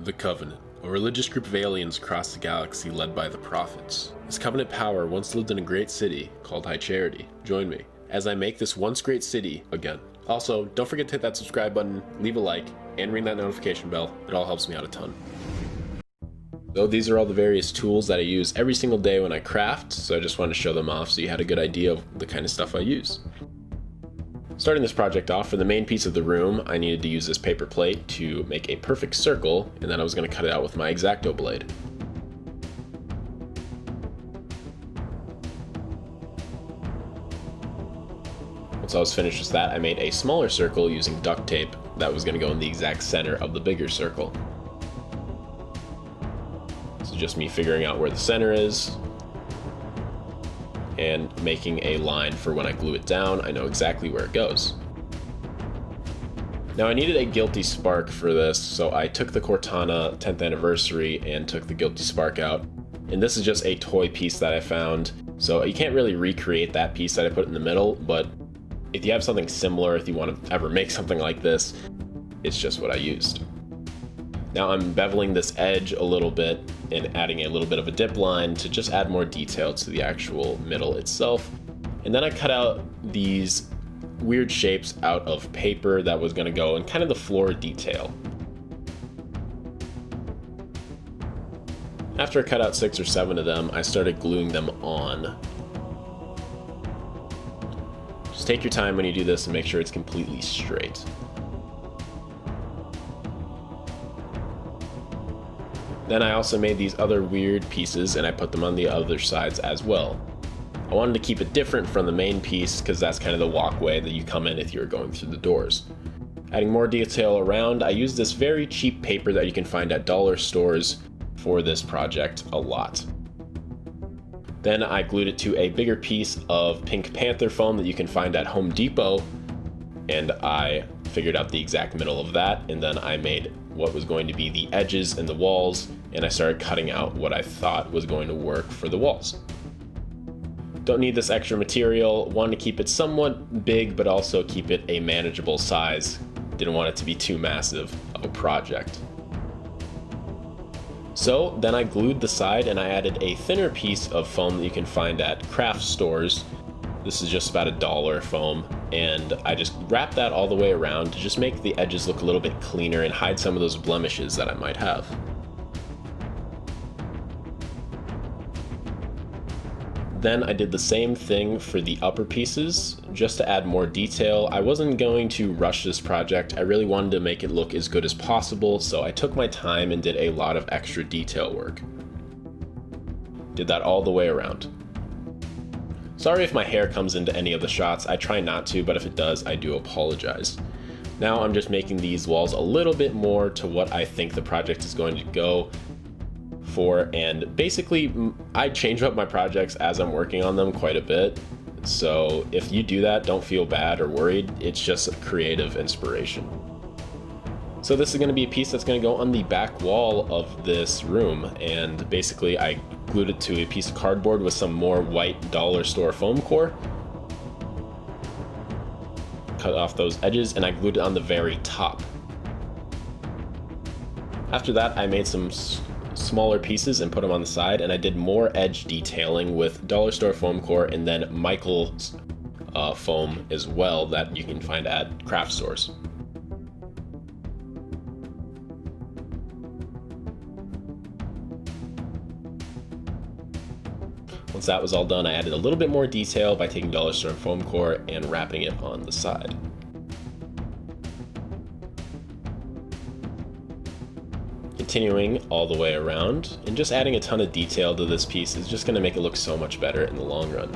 The Covenant, a religious group of aliens across the galaxy led by the Prophets. This Covenant power once lived in a great city called High Charity. Join me as I make this once great city again. Also, don't forget to hit that subscribe button, leave a like, and ring that notification bell. It all helps me out a ton. So these are all the various tools that I use every single day when I craft, so I just wanted to show them off so you had a good idea of the kind of stuff I use. Starting this project off, for the main piece of the room, I needed to use this paper plate to make a perfect circle, and then I was going to cut it out with my X-Acto blade. Once I was finished with that, I made a smaller circle using duct tape that was going to go in the exact center of the bigger circle. So just me figuring out where the center is, and making a line for when I glue it down, I know exactly where it goes. Now I needed a guilty spark for this, so I took the Cortana 10th anniversary and took the guilty spark out. And this is just a toy piece that I found, so you can't really recreate that piece that I put in the middle, but if you have something similar, if you want to ever make something like this, it's just what I used. Now I'm beveling this edge a little bit and adding a little bit of a dip line to just add more detail to the actual middle itself. And then I cut out these weird shapes out of paper that was going to go in kind of the floor detail. After I cut out 6 or 7 of them, I started gluing them on. Just take your time when you do this and make sure it's completely straight. Then I also made these other weird pieces and I put them on the other sides as well. I wanted to keep it different from the main piece because that's kind of the walkway that you come in if you're going through the doors. Adding more detail around, I used this very cheap paper that you can find at dollar stores for this project a lot. Then I glued it to a bigger piece of Pink Panther foam that you can find at Home Depot, and I figured out the exact middle of that, and then I made what was going to be the edges and the walls, and I started cutting out what I thought was going to work for the walls. Don't need this extra material, wanted to keep it somewhat big but also keep it a manageable size. Didn't want it to be too massive of a project. So then I glued the side and I added a thinner piece of foam that you can find at craft stores. This is just about $1 foam, and I just wrapped that all the way around to just make the edges look a little bit cleaner and hide some of those blemishes that I might have. Then I did the same thing for the upper pieces, just to add more detail. I wasn't going to rush this project. I really wanted to make it look as good as possible, so I took my time and did a lot of extra detail work. Did that all the way around. Sorry if my hair comes into any of the shots, I try not to, but if it does, I do apologize. Now I'm just making these walls a little bit more to what I think the project is going to go for, and basically I change up my projects as I'm working on them quite a bit, so if you do that, don't feel bad or worried, it's just creative inspiration. So this is going to be a piece that's going to go on the back wall of this room, and basically I glued it to a piece of cardboard with some more white dollar store foam core. Cut off those edges and I glued it on the very top. After that I made some smaller pieces and put them on the side, and I did more edge detailing with dollar store foam core and then Michael's foam as well that you can find at craft stores. Once that was all done, I added a little bit more detail by taking dollar store foam core and wrapping it on the side. Continuing all the way around, and just adding a ton of detail to this piece is just going to make it look so much better in the long run.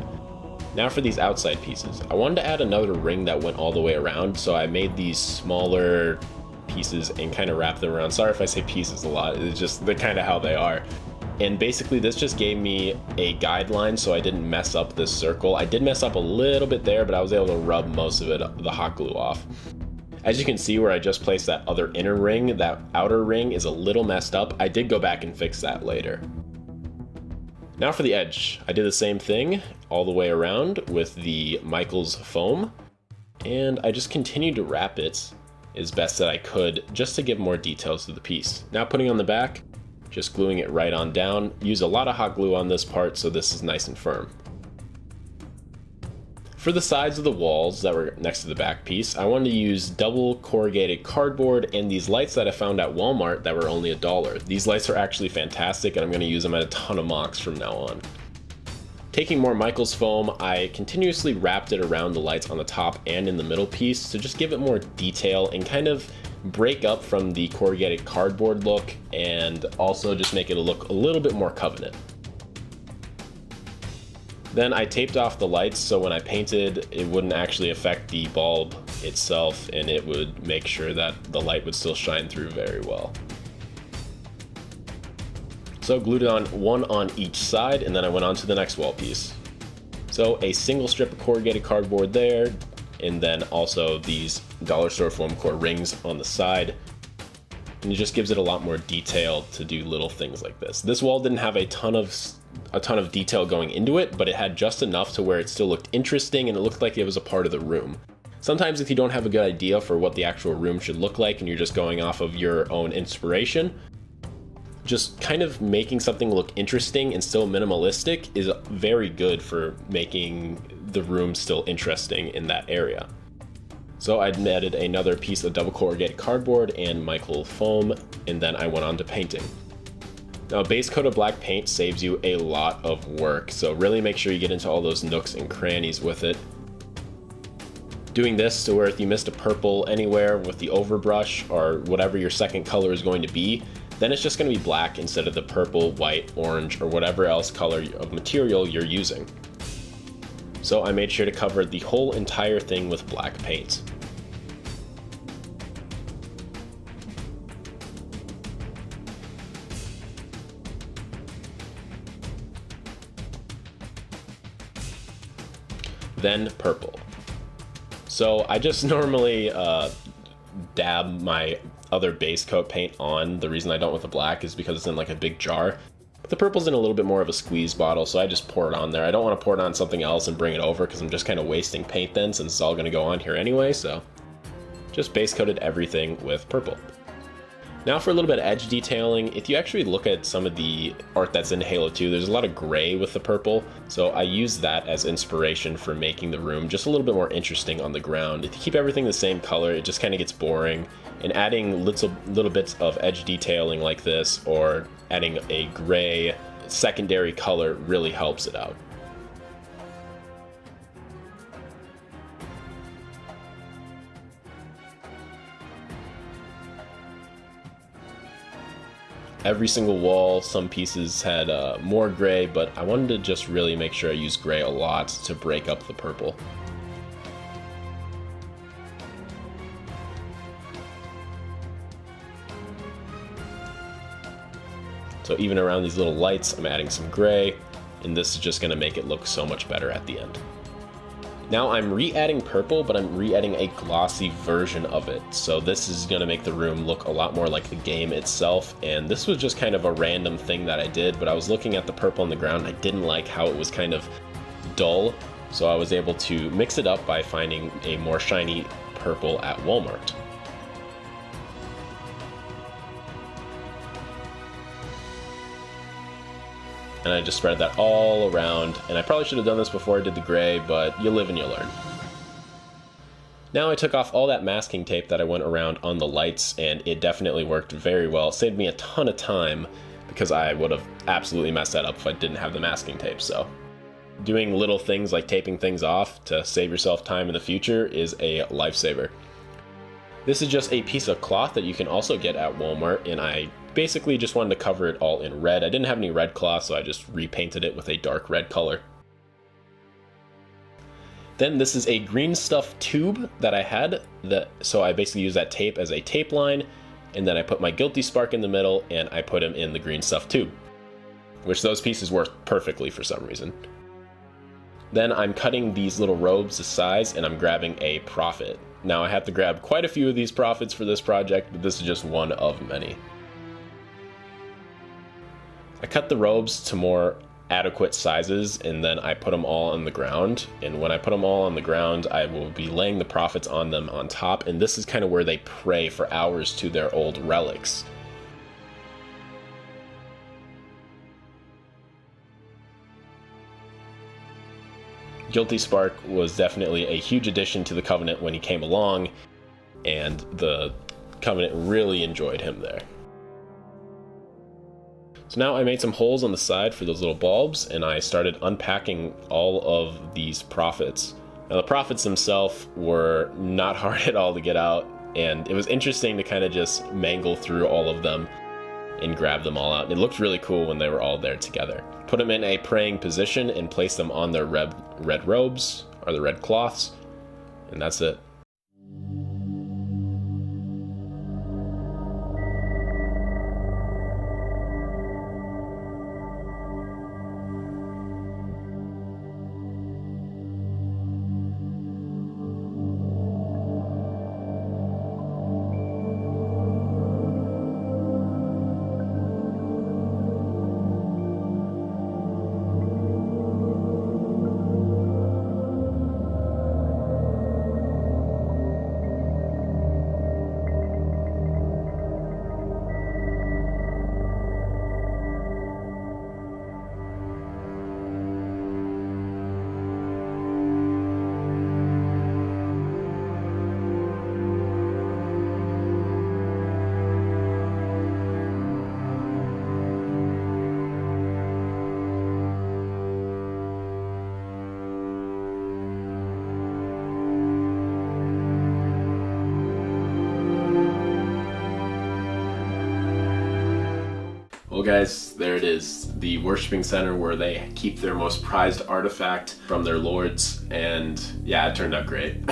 Now for these outside pieces. I wanted to add another ring that went all the way around, so I made these smaller pieces and kind of wrapped them around. Sorry if I say pieces a lot, it's just they're kind of how they are. And basically this just gave me a guideline so I didn't mess up this circle. I did mess up a little bit there, but I was able to rub most of it, the hot glue, off. As you can see where I just placed that other inner ring, that outer ring is a little messed up. I did go back and fix that later. Now for the edge. I did the same thing all the way around with the Michael's foam, and I just continued to wrap it as best that I could just to give more details to the piece. Now putting on the back, just gluing it right on down. Use a lot of hot glue on this part so this is nice and firm. For the sides of the walls that were next to the back piece, I wanted to use double corrugated cardboard and these lights that I found at Walmart that were only $1. These lights are actually fantastic and I'm going to use them at a ton of MOCs from now on. Taking more Michaels foam, I continuously wrapped it around the lights on the top and in the middle piece to just give it more detail and kind of break up from the corrugated cardboard look and also just make it look a little bit more covenant. Then I taped off the lights so when I painted it wouldn't actually affect the bulb itself and it would make sure that the light would still shine through very well. So glued it on one on each side and then I went on to the next wall piece. So a single strip of corrugated cardboard there and then also these dollar store foam core rings on the side. And it just gives it a lot more detail to do little things like this. This wall didn't have a ton of detail going into it, but it had just enough to where it still looked interesting and it looked like it was a part of the room. Sometimes if you don't have a good idea for what the actual room should look like and you're just going off of your own inspiration, just kind of making something look interesting and still minimalistic is very good for making the room still interesting in that area. So I added another piece of double corrugated cardboard and Michael foam, and then I went on to painting. Now, a base coat of black paint saves you a lot of work, so really make sure you get into all those nooks and crannies with it. Doing this to where if you missed a purple anywhere with the overbrush or whatever your second color is going to be, then it's just going to be black instead of the purple, white, orange, or whatever else color of material you're using. So I made sure to cover the whole entire thing with black paint. Then purple. So I just normally dab my other base coat paint on. The reason I don't with the black is because it's in like a big jar. But the purple's in a little bit more of a squeeze bottle, so I just pour it on there. I don't want to pour it on something else and bring it over because I'm just kind of wasting paint then since it's all going to go on here anyway, so just base coated everything with purple. Now for a little bit of edge detailing, if you actually look at some of the art that's in Halo 2, there's a lot of gray with the purple, so I use that as inspiration for making the room just a little bit more interesting on the ground. If you keep everything the same color, it just kind of gets boring, and adding little bits of edge detailing like this, or adding a gray secondary color really helps it out. Every single wall, some pieces had more gray, but I wanted to just really make sure I use gray a lot to break up the purple. So even around these little lights, I'm adding some gray, and this is just going to make it look so much better at the end. Now I'm re-adding purple, but I'm re-adding a glossy version of it. So this is going to make the room look a lot more like the game itself. And this was just kind of a random thing that I did, but I was looking at the purple on the ground. I didn't like how it was kind of dull. So I was able to mix it up by finding a more shiny purple at Walmart. And I just spread that all around, and I probably should have done this before I did the gray, but you live and you learn. Now I took off all that masking tape that I went around on the lights, and it definitely worked very well. It saved me a ton of time because I would have absolutely messed that up if I didn't have the masking tape. So doing little things like taping things off to save yourself time in the future is a lifesaver. This is just a piece of cloth that you can also get at Walmart, and I basically just wanted to cover it all in red. I didn't have any red cloth, so I just repainted it with a dark red color. Then this is a green stuff tube that I had, so I basically used that tape as a tape line, and then I put my Guilty Spark in the middle, and I put him in the green stuff tube, which those pieces worked perfectly for some reason. Then I'm cutting these little robes to size, and I'm grabbing a Prophet. Now I have to grab quite a few of these Prophets for this project, but this is just one of many. I cut the robes to more adequate sizes, and then I put them all on the ground. And when I put them all on the ground, I will be laying the prophets on them on top, and this is kind of where they pray for hours to their old relics. Guilty Spark was definitely a huge addition to the Covenant when he came along, and the Covenant really enjoyed him there. So now I made some holes on the side for those little bulbs, and I started unpacking all of these prophets. Now the prophets themselves were not hard at all to get out, and it was interesting to kind of just mangle through all of them and grab them all out. It looked really cool when they were all there together. Put them in a praying position and place them on their red robes, or the red cloths, and that's it. Well guys, there it is, the worshiping center where they keep their most prized artifact from their lords, and yeah, it turned out great.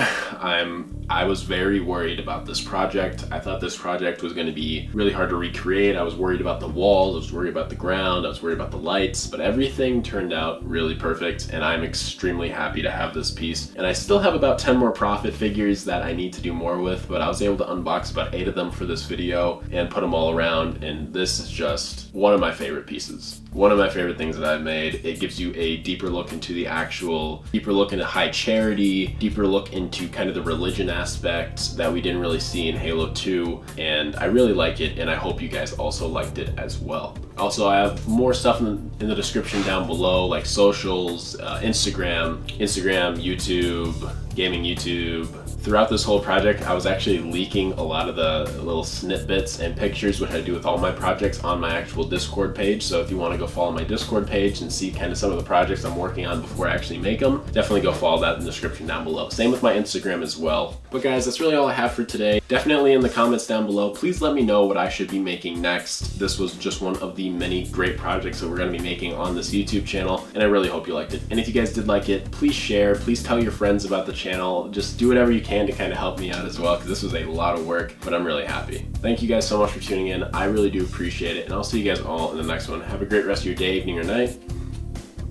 I was very worried about this project. I thought this project was going to be really hard to recreate. I was worried about the walls, I was worried about the ground, I was worried about the lights, but everything turned out really perfect, and I'm extremely happy to have this piece. And I still have about 10 more prophet figures that I need to do more with, but I was able to unbox about 8 of them for this video and put them all around, and this is just one of my favorite pieces. One of my favorite things that I've made. It gives you a deeper look into deeper look into high charity, deeper look into kind of the religion aspect that we didn't really see in Halo 2, and I really like it, and I hope you guys also liked it as well. Also, I have more stuff in the description down below, like socials, Instagram, YouTube, gaming YouTube. Throughout this whole project, I was actually leaking a lot of the little snippets and pictures, which I do with all my projects, on my actual Discord page. So if you want to go follow my Discord page and see kind of some of the projects I'm working on before I actually make them, definitely go follow that in the description down below. Same with my Instagram as well. But guys, that's really all I have for today. Definitely in the comments down below, please let me know what I should be making next. This was just one of the many great projects that we're going to be making on this YouTube channel, and I really hope you liked it. And if you guys did like it, please share, please tell your friends about the channel. Just do whatever you can to kind of help me out as well, because this was a lot of work, but I'm really happy. Thank you guys so much for tuning in. I really do appreciate it, and I'll see you guys all in the next one. Have a great rest of your day, evening, or night.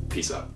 Peace out.